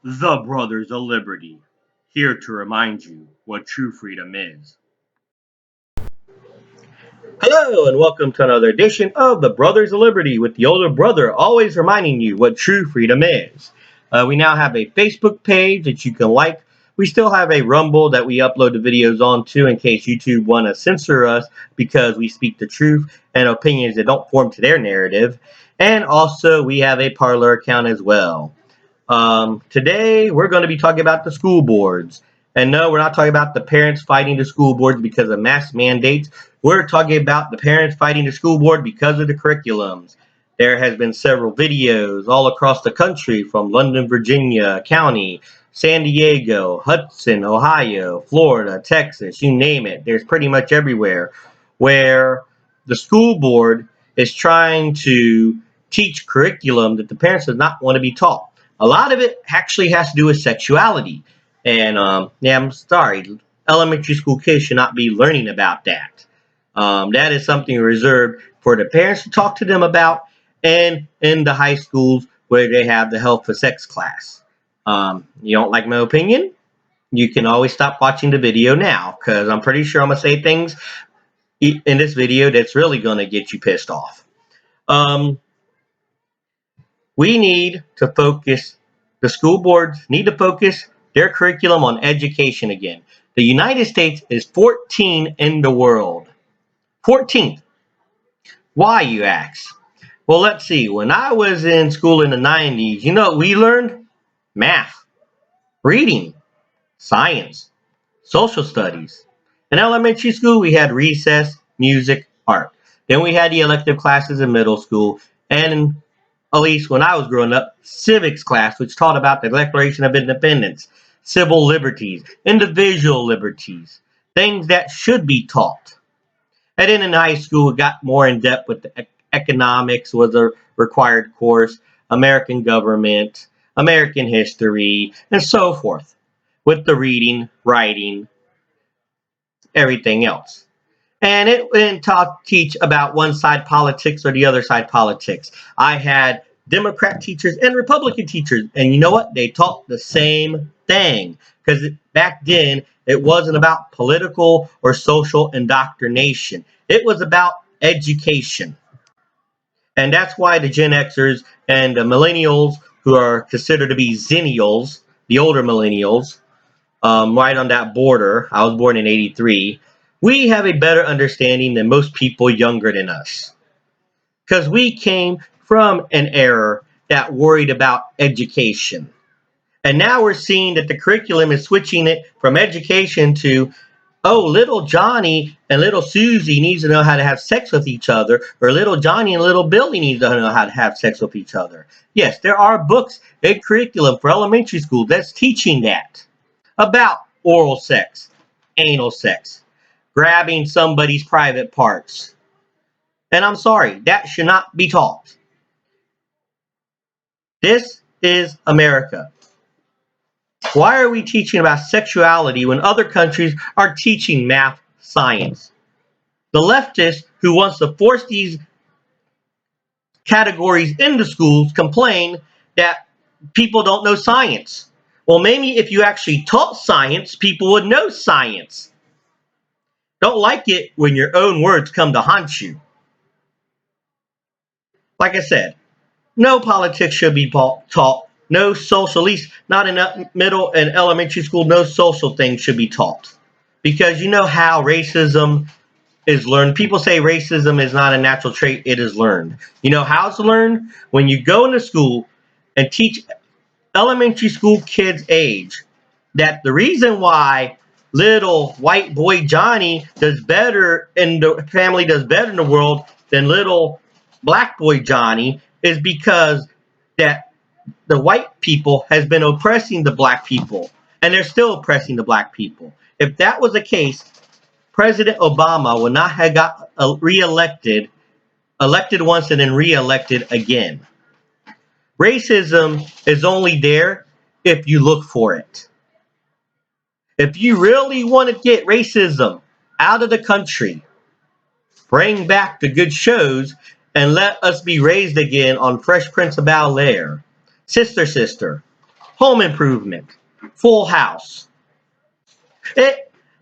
The Brothers of Liberty, here to remind you what true freedom is. Hello, and welcome to another edition of the Brothers of Liberty with the older brother always reminding you what true freedom is. We now have a Facebook page that you can like. We still have a Rumble that we upload the videos onto in case YouTube want to censor us because we speak the truth and opinions that don't form to their narrative. And also, we have a Parler account as well. Today, we're going to be talking about the school boards. And no, we're not talking about the parents fighting the school boards because of mask mandates. We're talking about the parents fighting the school board because of the curriculums. There has been several videos all across the country from London, Virginia County, San Diego, Hudson, Ohio, Florida, Texas, you name it. There's pretty much everywhere where the school board is trying to teach curriculum that the parents do not want to be taught. A lot of it actually has to do with sexuality. And yeah, I'm sorry, elementary school kids should not be learning about that. That is something reserved for the parents to talk to them about, and in the high schools where they have the health of sex class. You don't like my opinion? You can always stop watching the video now, because I'm pretty sure I'm going to say things in this video that's really going to get you pissed off. We need to focus, the school boards need to focus their curriculum on education again. The United States is 14 in the world. 14th. Why, you ask? Well, let's see. When I was in school in the 90s, you know what we learned? Math, reading, science, social studies. In elementary school, we had recess, music, art. Then we had the elective classes in middle school, and at least when I was growing up, civics class, which taught about the Declaration of Independence, civil liberties, individual liberties, things that should be taught. And then in high school, it got more in depth with the economics was a required course, American government, American history, and so forth, with the reading, writing, everything else. And it didn't teach about one side politics or the other side politics. I had Democrat teachers and Republican teachers, and you know what? They taught the same thing because back then it wasn't about political or social indoctrination. It was about education. And that's why the Gen Xers and the millennials, who are considered to be zennials, the older millennials, right on that border. I was born in '83. We have a better understanding than most people younger than us because we came from an era that worried about education. And now we're seeing that the curriculum is switching it from education to, oh, little Johnny and little Susie needs to know how to have sex with each other, or little Johnny and little Billy needs to know how to have sex with each other. Yes, there are books and curriculum for elementary school that's teaching that about oral sex, anal sex, grabbing somebody's private parts. And I'm sorry, that should not be taught. This is America. Why are we teaching about sexuality when other countries are teaching math, science? The leftist who wants to force these categories into schools complain that people don't know science. Well, maybe if you actually taught science, people would know science. Don't like it when your own words come to haunt you. Like I said, no politics should be taught. No social, at least not in middle and elementary school, no social things should be taught. Because you know how racism is learned. People say racism is not a natural trait, it is learned. You know how it's learned? When you go into school and teach elementary school kids age that the reason why little white boy Johnny does better in the family does better in the world than little black boy Johnny is because that the white people has been oppressing the black people and they're still oppressing the black people. If that was the case, President Obama would not have got reelected, elected once and then reelected again. Racism is only there if you look for it. If you really want to get racism out of the country, bring back the good shows and let us be raised again on Fresh Prince of Bel-Air. Sister, Sister, Home Improvement, Full House.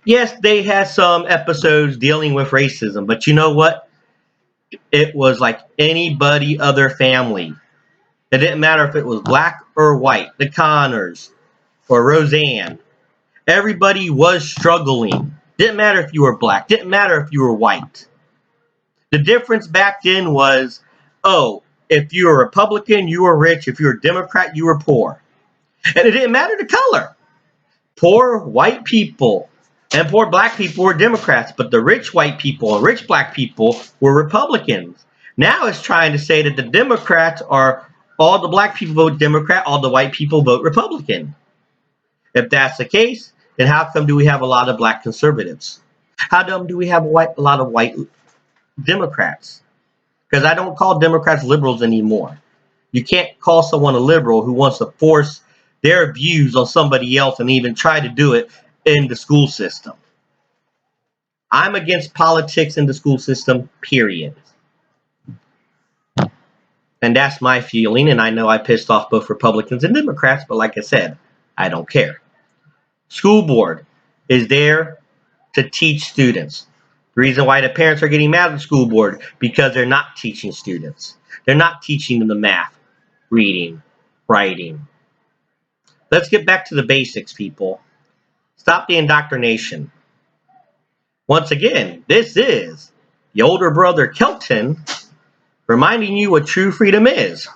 Yes, they had some episodes dealing with racism, but you know what? It was like anybody other family. It didn't matter if it was black or white, the Connors or Roseanne. Everybody was struggling. Didn't matter if you were black, didn't matter if you were white. The difference back then was, oh, if you were a Republican, you were rich. If you were a Democrat, you were poor. And it didn't matter the color. Poor white people and poor black people were Democrats, but the rich white people and rich black people were Republicans. Now it's trying to say that the Democrats are all the black people vote Democrat, all the white people vote Republican. If that's the case, then how come do we have a lot of black conservatives? How come do we have a lot of white Democrats? Because I don't call Democrats liberals anymore. You can't call someone a liberal who wants to force their views on somebody else and even try to do it in the school system. I'm against politics in the school system, period. And that's my feeling, and I know I pissed off both Republicans and Democrats, but like I said, I don't care. School board is there to teach students. The reason why the parents are getting mad at the school board, because they're not teaching students. They're not teaching them the math, reading, writing. Let's get back to the basics, people. Stop the indoctrination. Once again, this is the older brother Kelton reminding you what true freedom is.